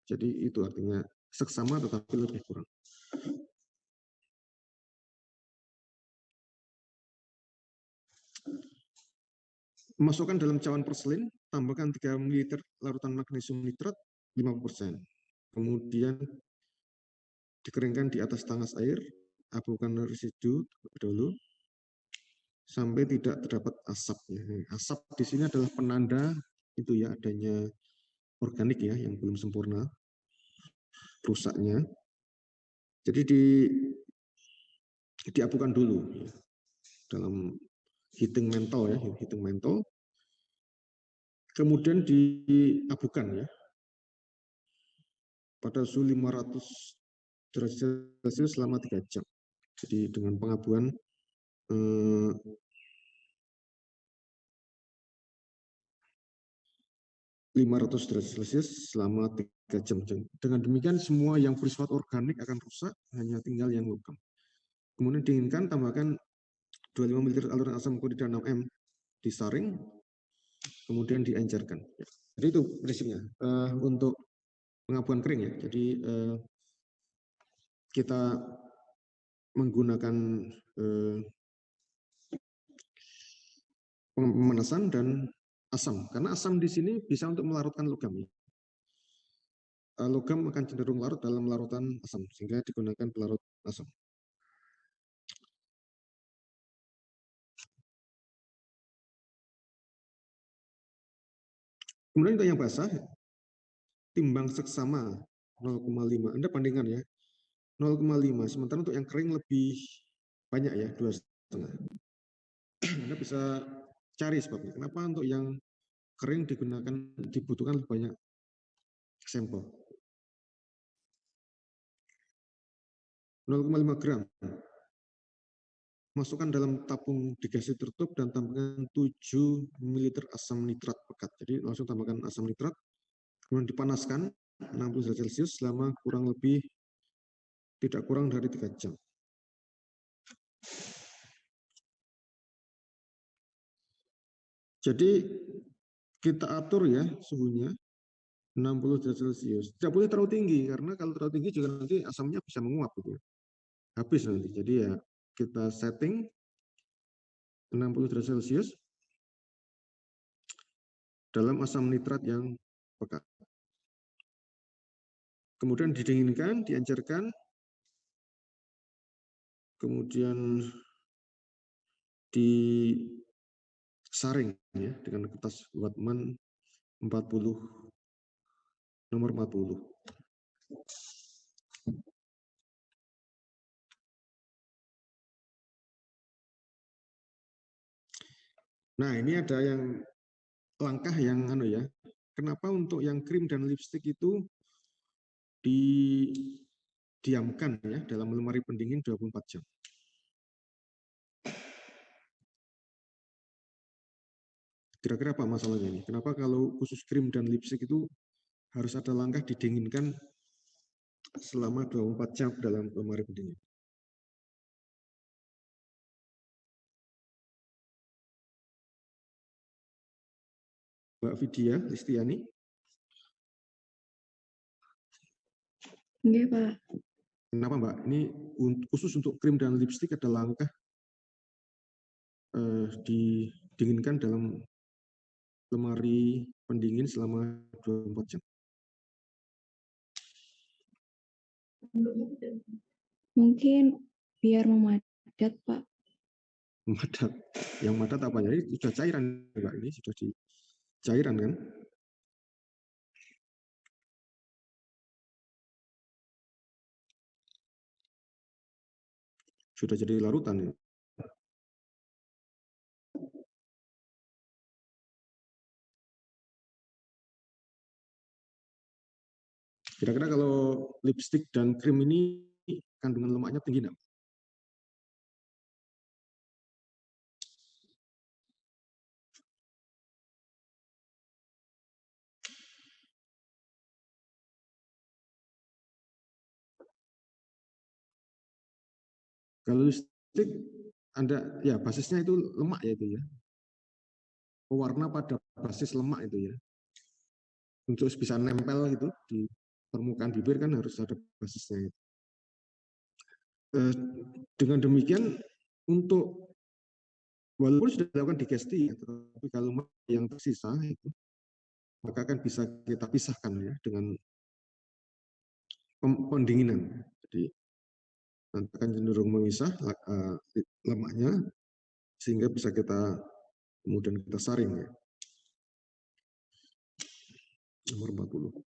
Jadi itu artinya seksama tetapi lebih kurang. Masukkan dalam cawan porselin, tambahkan 3 ml larutan magnesium nitrat 50%. Kemudian dikeringkan di atas tanas air, abukan residu dahulu sampai tidak terdapat asap. Asap di sini adalah penanda itu ya adanya organik ya yang belum sempurna rusaknya. Jadi diabukan dulu ya, dalam heating mantle ya, heating mantle. Kemudian diabukan ya pada suhu 500 derajat Celcius selama 3 jam. Jadi dengan pengabuan 500 derajat Celcius selama 3 jam. Dengan demikian semua yang bersifat organik akan rusak, hanya tinggal yang logam. Kemudian dinginkan, tambahkan 25 ml aluran asam klorida 6M disaring, kemudian diencerkan. Jadi itu prinsipnya untuk pengabuan kering ya. Jadi kita menggunakan pemanasan dan asam, karena asam di sini bisa untuk melarutkan logam. Logam akan cenderung larut dalam larutan asam, sehingga digunakan pelarut asam. Kemudian untuk yang basah, timbang seksama 0,5. Anda bandingkan ya, 0,5. Sementara untuk yang kering lebih banyak ya, 2,5. Anda bisa cari sebabnya. Kenapa untuk yang kering dibutuhkan lebih banyak sampel. 0,5 gram. Masukkan dalam tabung digasi tertutup dan tambahkan 7 ml asam nitrat pekat. Jadi langsung tambahkan asam nitrat, kemudian dipanaskan 60 derajat Celcius selama kurang lebih tidak kurang dari 3 jam. Jadi kita atur ya suhunya 60 derajat Celcius. Tidak boleh terlalu tinggi karena kalau terlalu tinggi juga nanti asamnya bisa menguap gitu ya. Habis nanti. Jadi ya kita setting 60 derajat Celcius dalam asam nitrat yang pekat. Kemudian didinginkan, diencerkan, kemudian disaring ya dengan kertas Wattman 40 nomor 40. Nah, ini ada yang langkah yang kenapa untuk yang krim dan lipstik itu didiamkan ya dalam lemari pendingin 24 jam. Kira-kira apa masalahnya ini? Kenapa kalau khusus krim dan lipstik itu harus ada langkah didinginkan selama 24 jam dalam lemari pendingin? Mbak Vidya Listiani? Enggak, Pak. Kenapa, Mbak? Ini khusus untuk krim dan lipstik ada langkah didinginkan dalam lemari pendingin selama 24 jam. Mungkin biar memadat, Pak. Memadat. Yang madat apa ya? Ini sudah cairan, Mbak. Ini sudah di cairan kan? Sudah jadi larutan ya. Kira-kira kalau lipstik dan krim ini kandungan lemaknya tinggi enggak? Kalau lipstik Anda ya basisnya itu lemak ya itu ya. Pewarna pada basis lemak itu ya. Untuk bisa nempel gitu di permukaan bibir kan harus ada basisnya. Dengan demikian untuk walaupun sudah dilakukan digesti, tapi kalau yang tersisa itu maka akan bisa kita pisahkan ya dengan pendinginan. Jadi nanti akan cenderung memisah lemaknya sehingga bisa kita kemudian kita saring ya. Nomor 40.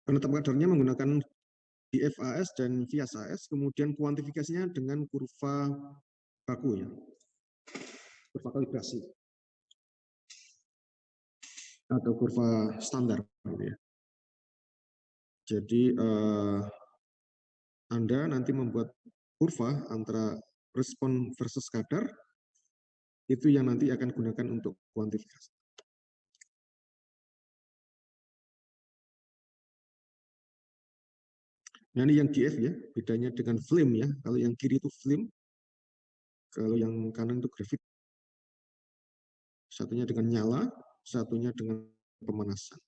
Penetapan kadarnya menggunakan DFAS dan VSAS, kemudian kuantifikasinya dengan kurva baku ya, kurva kalibrasi atau kurva standar. Gitu ya. Jadi Anda nanti membuat kurva antara respon versus kadar, itu yang nanti akan gunakan untuk kuantifikasi. Nah ini yang GF ya, bedanya dengan flame ya. Kalau yang kiri itu flame, kalau yang kanan itu graphite. Satunya dengan nyala, satunya dengan pemanasan.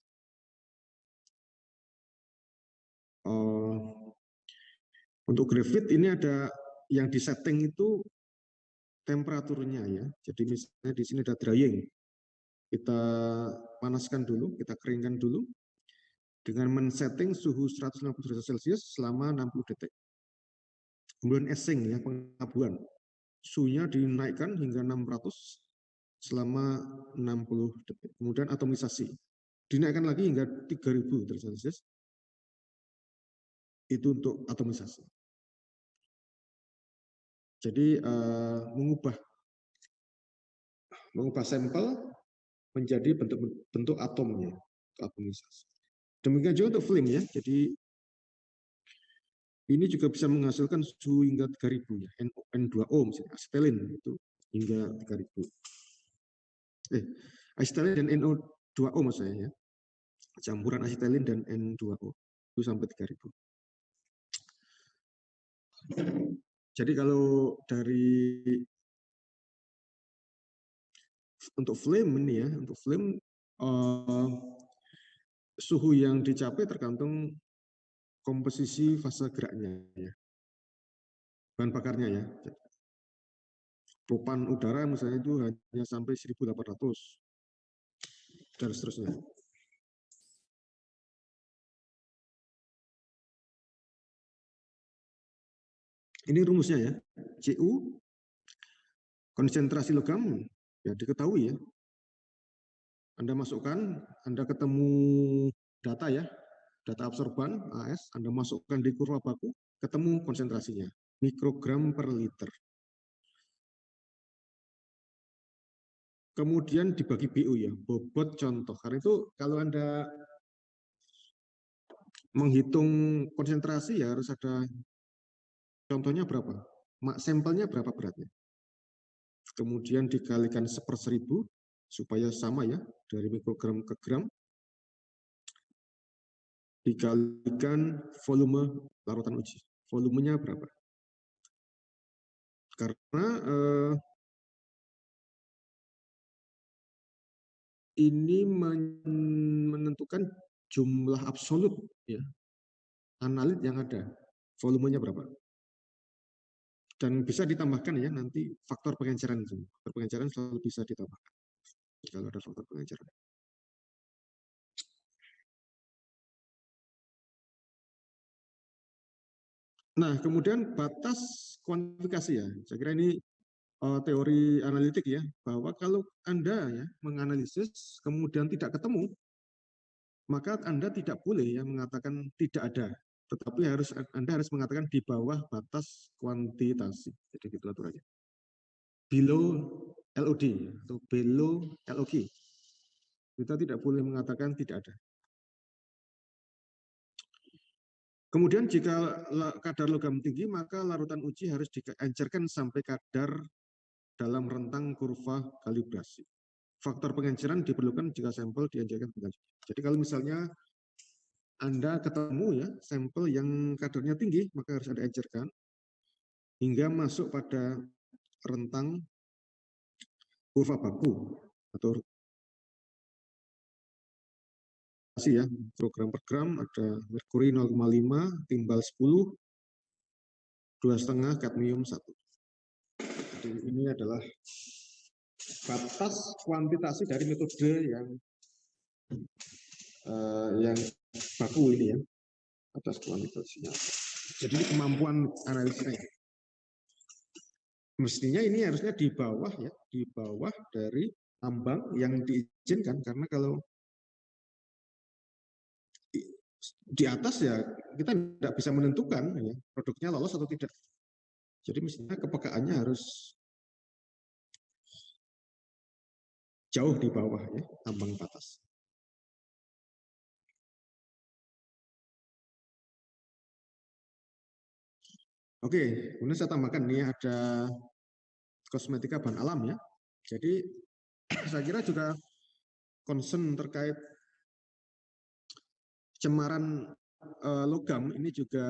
Untuk graphite ini ada yang disetting itu temperaturnya ya. Jadi misalnya di sini ada drying. Kita panaskan dulu, kita keringkan dulu dengan men-setting suhu 150 derajat Celcius selama 60 detik. Kemudian esing ya, pengabuan. Suhunya dinaikkan hingga 600 selama 60 detik. Kemudian atomisasi. Dinaikkan lagi hingga 3000 derajat Celcius. Itu untuk atomisasi. Jadi mengubah sampel menjadi bentuk atomnya, atomisasi. Demikian juga untuk film ya. Jadi ini juga bisa menghasilkan suhu hingga 3000 ya. N2O misalnya, asetilin itu hingga 3000. Asetilin dan NO2O maksudnya ya. Campuran asetilin dan N2O itu sampai 3000. Jadi kalau dari untuk flame ini ya, untuk flame suhu yang dicapai tergantung komposisi fase geraknya ya. Bahan bakarnya ya. Propan udara misalnya itu hanya sampai 1800 dan seterusnya. Ini rumusnya ya. Cu konsentrasi logam ya diketahui ya. Anda masukkan, Anda ketemu data ya, data absorban AS, Anda masukkan di kurva baku, ketemu konsentrasinya, mikrogram per liter. Kemudian dibagi BU ya, bobot contoh. Karena itu kalau Anda menghitung konsentrasi ya harus ada contohnya berapa, sampelnya berapa beratnya. Kemudian dikalikan 1/1000 supaya sama ya, dari mikrogram ke gram. Dikalikan volume larutan uji. Volumenya berapa? Karena ini menentukan jumlah absolut ya, analit yang ada, volumenya berapa. Dan bisa ditambahkan ya nanti faktor pengenceran itu. Faktor pengenceran selalu bisa ditambahkan kalau ada faktor pengenceran. Nah, kemudian batas kuantifikasi ya. Saya kira ini teori analitik ya, bahwa kalau Anda ya menganalisis kemudian tidak ketemu, maka Anda tidak boleh ya mengatakan tidak ada, tetapi Anda harus mengatakan di bawah batas kuantitasi. Jadi gitu aturannya. Below LOD atau below LOG. Kita tidak boleh mengatakan tidak ada. Kemudian jika kadar logam tinggi, maka larutan uji harus diencerkan sampai kadar dalam rentang kurva kalibrasi. Faktor pengenceran diperlukan jika sampel diencerkan. Jadi kalau misalnya Anda ketemu ya sampel yang kadarnya tinggi, maka harus Anda encerkan hingga masuk pada rentang kurva baku atau ya, program per gram ada merkuri 0,5, timbal 10, 2,5, kadmium 1. Jadi ini adalah batas kuantitasi dari metode yang baku ini ya, batas kuantitasinya. Jadi ini kemampuan analisisnya. Mestinya ini harusnya di bawah ya, di bawah dari ambang yang diizinkan, karena kalau di atas ya kita tidak bisa menentukan ya produknya lolos atau tidak. Jadi mestinya kepekaannya harus jauh di bawah ya ambang batas. Oke, kemudian saya tambahkan nih ada kosmetika bahan alam ya. Jadi saya kira juga concern terkait cemaran logam ini juga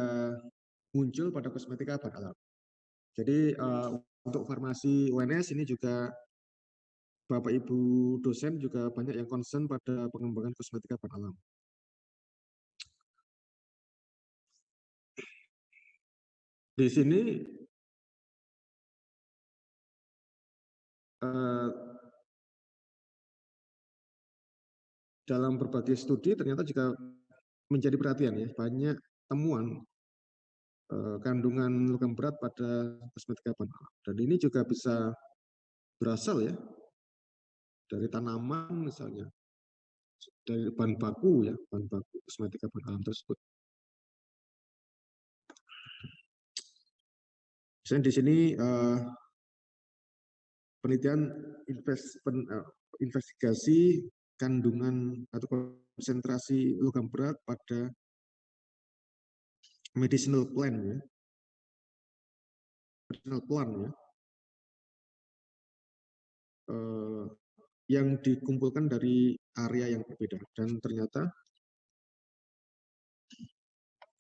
muncul pada kosmetika bahan alam. Jadi untuk farmasi UNS ini juga Bapak Ibu dosen juga banyak yang concern pada pengembangan kosmetika bahan alam. Di sini dalam berbagai studi ternyata juga menjadi perhatian ya, banyak temuan kandungan logam berat pada kosmetika bahan alam. Dan ini juga bisa berasal ya dari tanaman misalnya, dari bahan baku ya, bahan baku kosmetika bahan alam tersebut. Misalnya di sini penelitian investigasi kandungan atau konsentrasi logam berat pada medicinal plant ya, medicinal plant ya, yang dikumpulkan dari area yang berbeda dan ternyata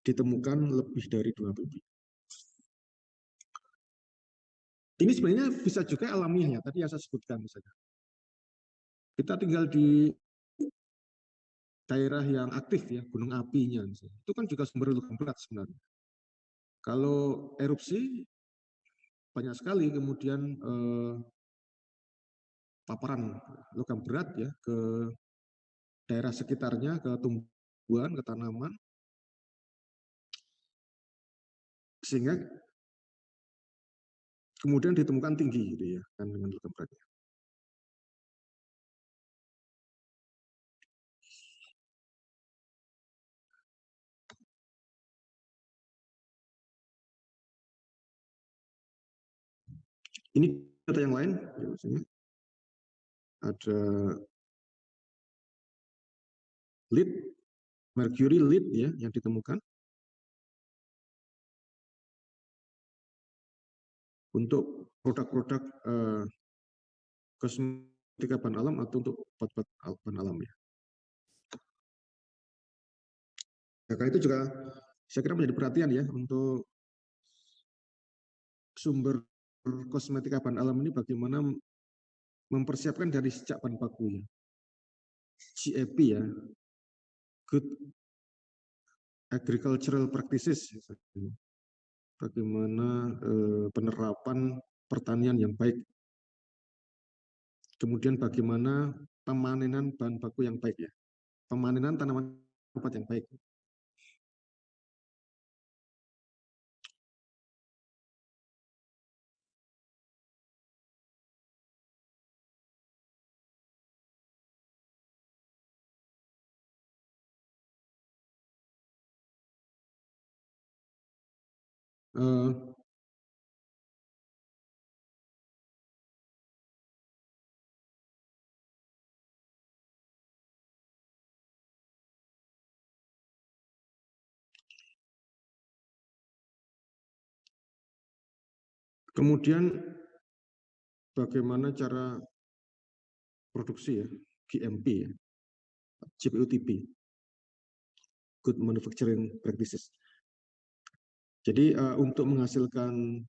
ditemukan lebih dari 2 bibit. Ini sebenarnya bisa juga alamiah ya, tadi yang saya sebutkan misalnya. Kita tinggal di daerah yang aktif ya, gunung apinya misalnya. Itu kan juga sumber logam berat sebenarnya. Kalau erupsi banyak sekali kemudian paparan logam berat ya ke daerah sekitarnya, ke tumbuhan, ke tanaman, sehingga kemudian ditemukan tinggi gitu ya kandungan logam beratnya. Ini data yang lain, ya, misalnya ada lead, mercury lead ya yang ditemukan untuk produk-produk kosmetika bahan alam atau untuk obat-obat bahan alam ya. Nah, itu juga saya kira menjadi perhatian ya untuk sumber kosmetika bahan alam ini bagaimana mempersiapkan dari sejak bahan baku ya. GAP ya, Good Agricultural Practices. Bagaimana penerapan pertanian yang baik. Kemudian bagaimana pemanenan bahan baku yang baik ya. Pemanenan tanaman obat yang baik. Kemudian bagaimana cara produksi ya, GMP ya, GPUTP, Good Manufacturing Practices. Jadi untuk menghasilkan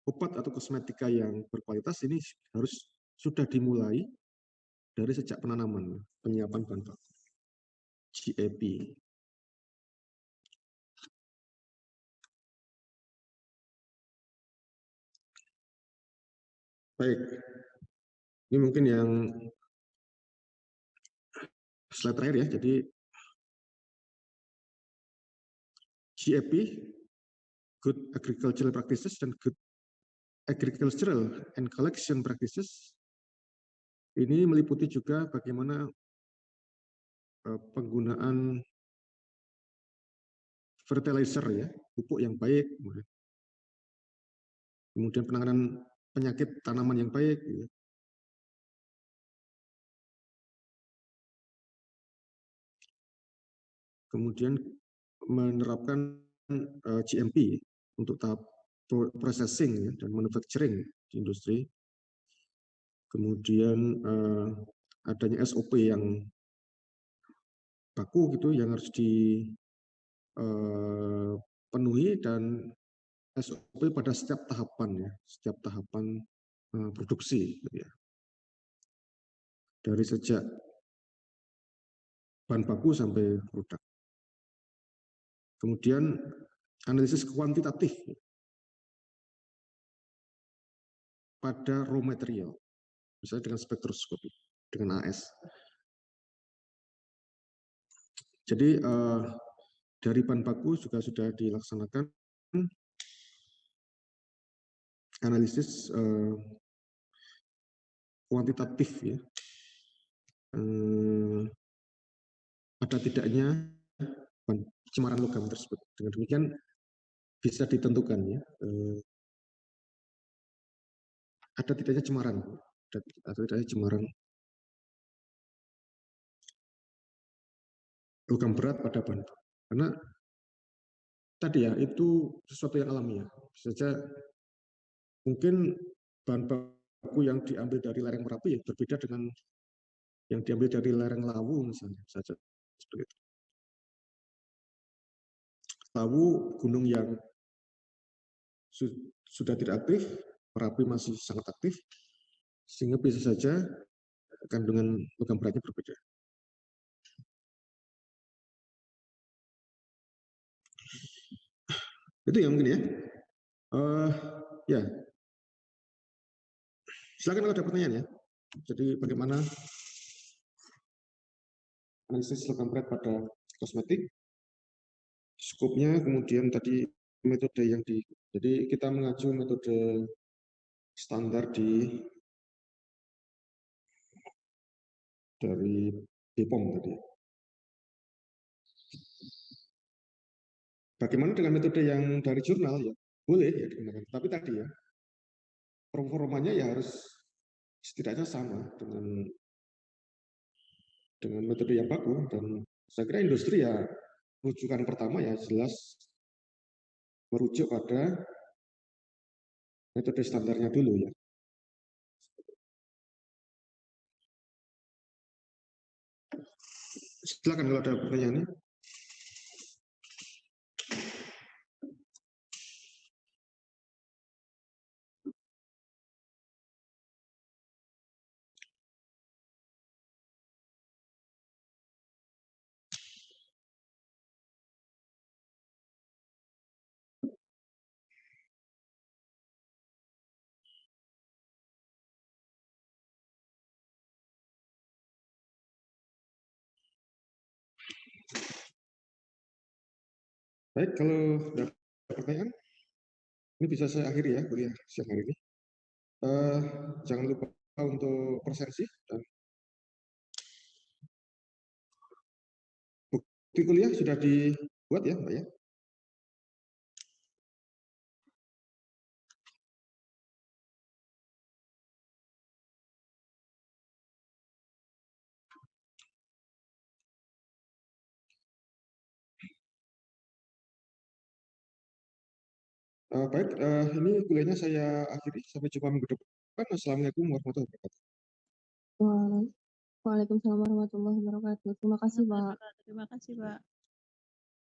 obat atau kosmetika yang berkualitas ini harus sudah dimulai dari sejak penanaman, penyiapan bahan baku, GAP. Baik, ini mungkin yang slide terakhir ya. Jadi GAP, Good Agricultural Practices, dan Good Agricultural and Collection Practices ini meliputi juga bagaimana penggunaan fertilizer ya, pupuk yang baik, kemudian penanganan penyakit tanaman yang baik, ya. Kemudian menerapkan GMP untuk tahap processing ya, dan manufacturing di industri. Kemudian adanya SOP yang baku gitu yang harus dipenuhi dan SOP pada setiap tahapan ya, setiap tahapan produksi gitu ya. Dari sejak bahan baku sampai produk. Kemudian analisis kuantitatif pada raw material, misalnya dengan spektroskopi, dengan AS. Jadi dari bahan baku juga sudah dilaksanakan analisis kuantitatif ya. Ada tidaknya pencemaran logam tersebut. Dengan demikian bisa ditentukan ya. Ada tidaknya cemaran, atau tidaknya cemaran logam berat pada bahan baku. Karena tadi ya itu sesuatu yang alami ya. Bisa saja mungkin bahan baku yang diambil dari lereng Merapi ya berbeda dengan yang diambil dari lereng Lawu misalnya saja seperti itu. Lawu gunung yang sudah tidak aktif, Merapi masih sangat aktif, sehingga bisa saja kandungan logam beratnya berbeda. Itu ya mungkin ya. Ya, silakan kalau ada pertanyaan ya. Jadi bagaimana analisis logam berat pada kosmetik, skopnya, kemudian tadi metode yang jadi kita mengacu metode standar dari BPOM tadi. Bagaimana dengan metode yang dari jurnal ya? Boleh ya digunakan. Tapi tadi ya, performanya ya harus setidaknya sama dengan metode yang baku. Dan saya kira industri ya rujukan pertama ya jelas merujuk pada metode standarnya dulu ya. Silakan kalau ada pertanyaannya. Baik, kalau ada pertanyaan, ini bisa saya akhiri ya kuliah siang hari ini. Jangan lupa untuk presensi dan bukti kuliah sudah dibuat ya, Mbak ya. Baik, ini kuliahnya saya akhiri. Sampai jumpa minggu depan. Assalamualaikum warahmatullahi wabarakatuh. Waalaikumsalam warahmatullahi wabarakatuh. Terima kasih, Pak. Terima kasih, Pak.